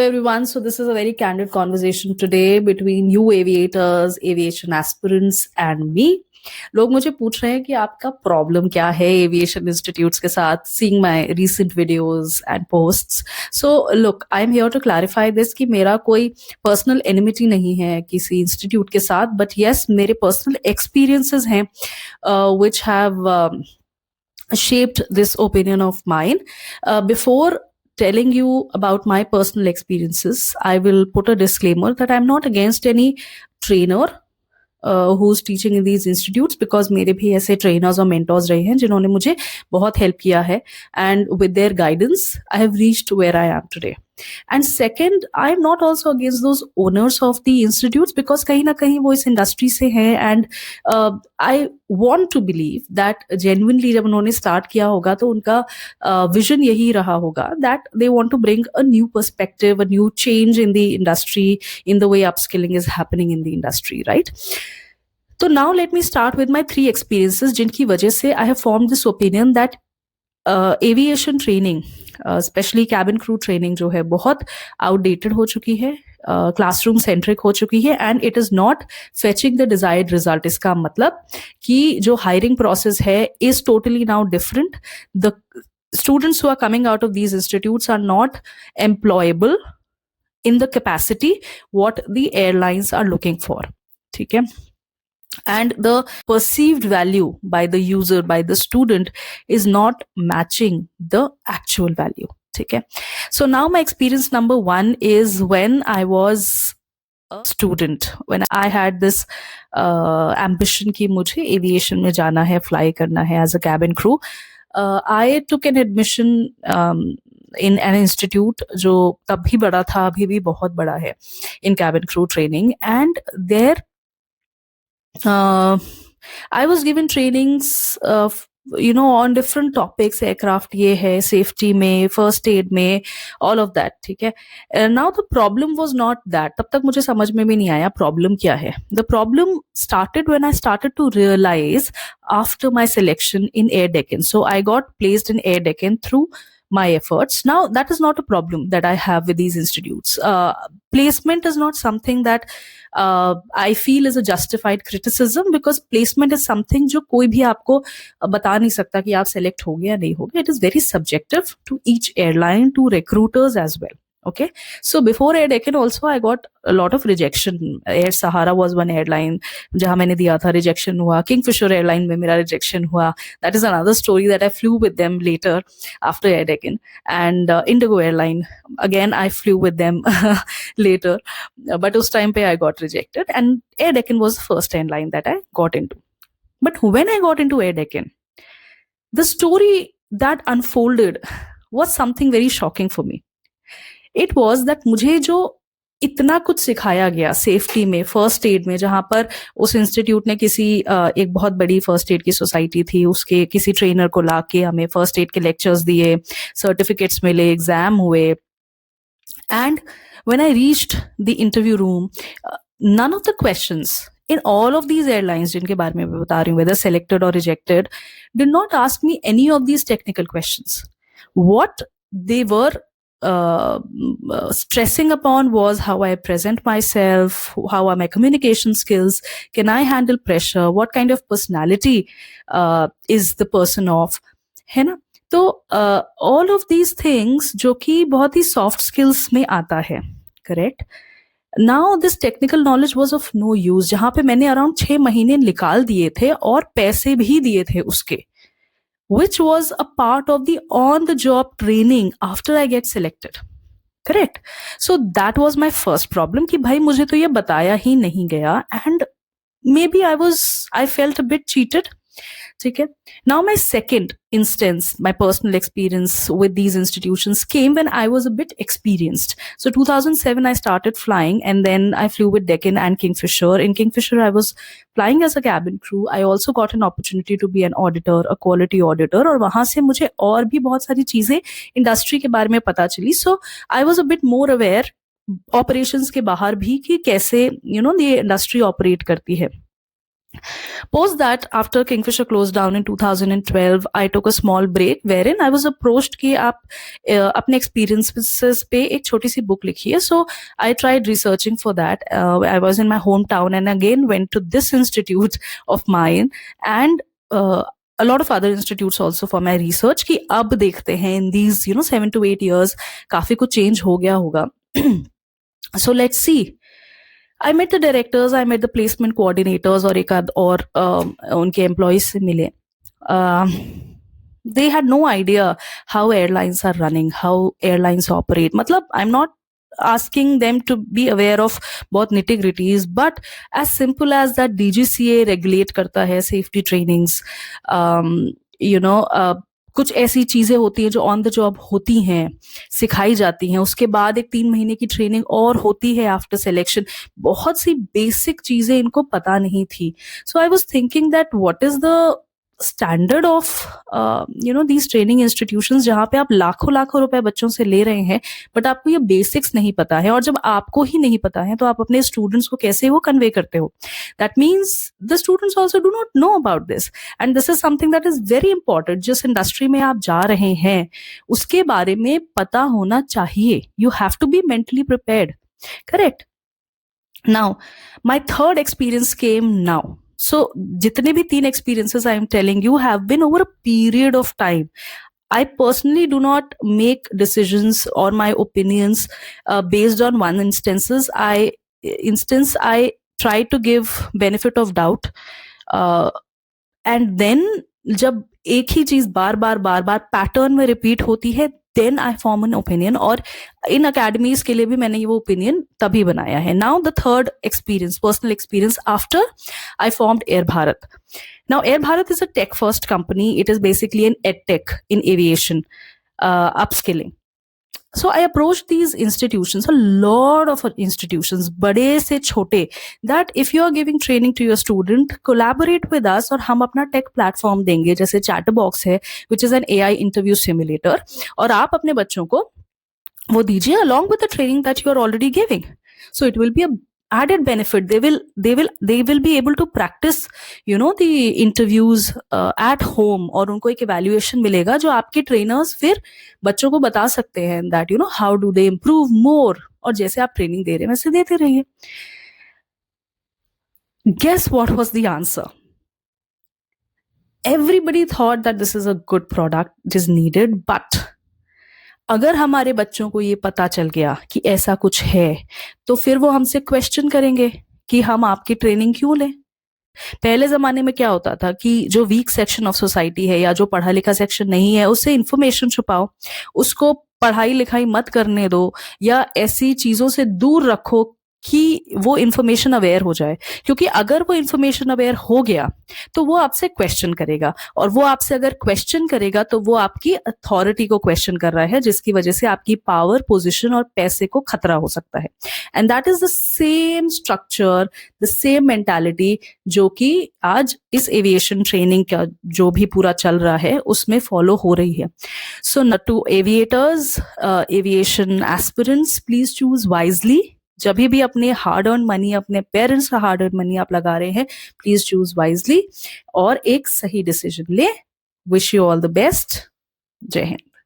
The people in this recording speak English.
Everyone, so this is a very candid conversation today between you aviators, aviation aspirants and me. लोग मुझे पूछ रहे हैं कि आपका प्रॉब्लम क्या है एविएशन इंस्टीट्यूट्स के साथ, seeing my recent videos and posts. So look, I am here to clarify this कि मेरा कोई पर्सनल एनिमिटी नहीं है किसी इंस्टीट्यूट के साथ, बट येस मेरे पर्सनल एक्सपीरियंसेस हैं which have shaped this opinion of mine. Before telling you about my personal experiences, I will put a disclaimer that I'm not against any trainer who's teaching in these institutes, because मेरे भी ऐसे trainers और mentors रहे हैं जिन्होंने मुझे बहुत help किया है, and with their guidance I have reached where I am today. And second, I'm not also against those owners of the institutes, because कहीं ना कहीं वो इस industry से हैं, and I want to believe that genuinely जब उन्होंने start किया होगा तो उनका vision यही रहा होगा that they want to bring a new perspective, a new change in the industry, in the way upskilling is happening in the industry, right? So now let me start with my 3 experiences जिनकी वजह से I have formed this opinion that aviation training, specially cabin crew training जो है बहुत outdated हो चुकी है, classroom centric हो चुकी है, and it is not fetching the desired result. इसका मतलब कि जो हायरिंग प्रोसेस है is totally now different. The students who are coming out of these institutes are not employable in the capacity what the airlines are looking for. ठीक है. And the perceived value by the user, by the student, is not matching the actual value. Okay. So now my experience number 1 is when I was a student, when I had this ambition कि मुझे aviation में जाना है, fly करना है as a cabin crew. I took an admission in an institute जो तब भी बड़ा था, अभी भी बहुत बड़ा है, in cabin crew training, and there I was given trainings on different topics, aircraft ये है, safety में, first aid में, all of that. ठीक है. Now the problem was not that. तब तक मुझे समझ में भी नहीं आया problem क्या है. The problem started when I started to realize after my selection in Air Deccan. So I got placed in Air Deccan through my efforts. Now that is not a problem that I have with these institutes. Placement is not something that I feel is a justified criticism, because placement is something जो कोई भी आपको बता नहीं सकता कि आप select हो गए या नहीं हो गए. It is very subjective to each airline, to recruiters as well. Okay. So before Air Deccan also I got a lot of rejection. Air Sahara was one airline जहाँ मैंने दिया था, rejection हुआ. Kingfisher airline में मेरा rejection हुआ. That is another story that I flew with them later after Air Deccan. And Indigo airline, again I flew with them later, but उस time पे I got rejected, and Air Deccan was the first airline that I got into. But when I got into Air Deccan, the story that unfolded was something very shocking for me. It was that मुझे जो इतना कुछ सिखाया गया safety में, first aid में, जहां पर उस इंस्टीट्यूट ने किसी एक बहुत बड़ी फर्स्ट एड की सोसाइटी थी, उसके किसी ट्रेनर को ला के हमें फर्स्ट एड के लेक्चर्स दिए, सर्टिफिकेट्स मिले, एग्जाम हुए, and when I reached the interview room, none of the questions in all of these airlines जिनके बारे में मैं बता रही हूँ, whether selected or rejected, did not ask me any of these technical questions. What they were stressing upon was how I present myself, how are my communication skills, can I handle pressure, what kind of personality is the person of, है ना. तो all of these things जो कि बहुत ही soft skills में आता है, correct. Now this technical knowledge was of no use, जहाँ पे मैंने around 6 महीने निकाल दिए थे और पैसे भी दिए थे उसके, which was a part of the on-the-job training after I get selected. Correct? So that was my first problem कि भाई मुझे तो ये बताया ही नहीं गया, and maybe I felt a bit cheated. ठीक है. Now my second instance, my personal experience with these institutions came when I was a bit experienced. So 2007 I started flying, and then I flew with Deccan and Kingfisher. In Kingfisher I was flying as a cabin crew. I also got an opportunity to be an auditor, a quality auditor, और वहां से मुझे और भी बहुत सारी चीजें industry के बारे में पता चली. So I was a bit more aware operations के बाहर भी कि कैसे ये इंडस्ट्री ऑपरेट करती है. Post that, after Kingfisher closed down in 2012, I took a small break wherein I was approached कि आप अपने experiences पे एक छोटी सी book लिखिए. So I tried researching for that. I was in my hometown and again went to this institute of mine and a lot of other institutes also for my research कि अब देखते हैं in these 7 to 8 years काफी कुछ change हो गया होगा. So let's see. I met the directors, I met the placement coordinators और एक आध और उनके employees से मिले. They had no idea how airlines are running, how airlines operate. मतलब I'm not asking them to be aware of बहुत nitty gritties, but as simple as that DGCA regulate करता है safety trainings, कुछ ऐसी चीजें होती हैं जो ऑन द जॉब होती हैं, सिखाई जाती हैं. उसके बाद एक 3 महीने की ट्रेनिंग और होती है आफ्टर सिलेक्शन. बहुत सी बेसिक चीजें इनको पता नहीं थी. So I was thinking that what is the standard of these training institutions जहाँ पे आप लाखों लाखों रुपए बच्चों से ले रहे हैं, बट आपको ये बेसिक्स नहीं पता है. और जब आपको ही नहीं पता है तो आप अपने स्टूडेंट्स को कैसे वो कन्वे करते हो? That means the students also do not know about this, and this is something that is very important. जिस इंडस्ट्री में आप जा रहे हैं उसके बारे में पता होना चाहिए. You have to be mentally prepared. Correct. Now my third experience came now. So जितने भी 3 experiences I am telling you have been over a period of time. I personally do not make decisions or my opinions based on one instance. I try to give benefit of doubt, and then जब एक ही चीज बार बार pattern में repeat होती है, then I form an opinion. और इन academies के लिए भी मैंने ये वो ओपिनियन तभी बनाया है. Now the third experience, personal experience after I formed air Bharat. Now Air Bharat is a tech first company. It is basically an ed tech in aviation, upskilling. So I approached these institutions, a lot of institutions, बड़े से छोटे, that if you are giving training to your student, collaborate with us और हम अपना tech platform देंगे. जैसे Chatterbox है, which is an AI interview simulator, और आप अपने बच्चों को वो दीजिए along with the training that you are already giving. So it will be a added benefit. They will be able to practice the interviews at home, और उनको एक evaluation मिलेगा जो आपके trainers फिर बच्चों को बता सकते हैं that how do they improve more, और जैसे आप training दे रहे हैं वैसे देते रहिए. Guess what was the answer? Everybody thought that this is a good product, it is needed, but अगर हमारे बच्चों को ये पता चल गया कि ऐसा कुछ है तो फिर वो हमसे क्वेश्चन करेंगे कि हम आपकी ट्रेनिंग क्यों लें. पहले जमाने में क्या होता था कि जो वीक सेक्शन ऑफ सोसाइटी है या जो पढ़ा लिखा सेक्शन नहीं है उससे इंफॉर्मेशन छुपाओ, उसको पढ़ाई लिखाई मत करने दो या ऐसी चीजों से दूर रखो कि वो इंफॉर्मेशन अवेयर हो जाए. क्योंकि अगर वो इंफॉर्मेशन अवेयर हो गया तो वो आपसे क्वेश्चन करेगा, और वो आपसे अगर क्वेश्चन करेगा तो वो आपकी अथॉरिटी को क्वेश्चन कर रहा है, जिसकी वजह से आपकी पावर, पोजीशन और पैसे को खतरा हो सकता है. And that is the same structure, the same mentality जो कि आज इस एविएशन ट्रेनिंग का जो भी पूरा चल रहा है उसमें फॉलो हो रही है. So to aviators, aviation aspirants, please choose wisely. जब भी अपने हार्ड अर्न मनी, अपने पेरेंट्स का हार्ड अर्न मनी आप लगा रहे हैं, प्लीज चूज वाइजली और एक सही डिसीजन ले. Wish you all the best. जय हिंद.